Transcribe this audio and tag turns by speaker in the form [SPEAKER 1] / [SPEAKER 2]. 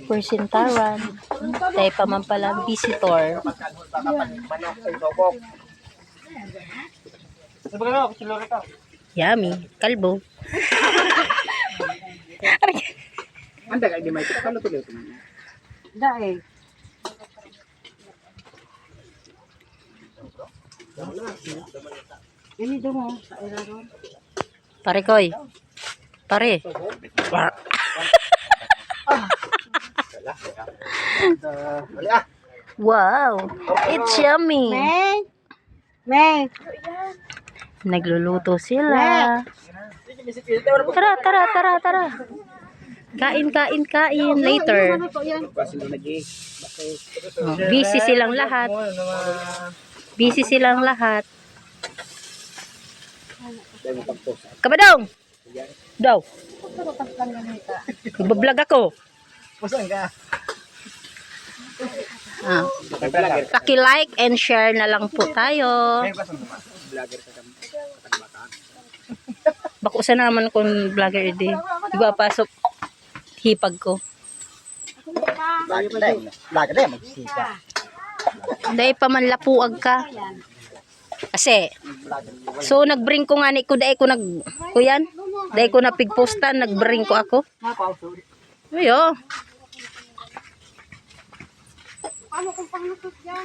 [SPEAKER 1] Persintaran. Tayo pa man pala visitor. Yummy. Kalbo.
[SPEAKER 2] Anda kayak di mic kalau tuh lihat.
[SPEAKER 3] Dai. Ini dong oh, sa eraron.
[SPEAKER 1] Pare koy. Pare. Wow. It's yummy.
[SPEAKER 3] May.
[SPEAKER 1] Nagluluto sila. Tara, tara, tara, tara. Kain, kain, kain. Later. Oh, busy silang lahat. Busy silang lahat. Kabadong! Daw. Nagbablog ako. Ah. Paki-like and share na lang po tayo. Bako sa naman kung vlogger edi. Diba pasok hipag ko. Dahil pa man lapuag ka. Kasi so nagbring ko nga ni ko dahil ko nag kuyan. Dahil ko napigpostan nagbring ko ako. Ayo.
[SPEAKER 3] Ano kung panglusot yan?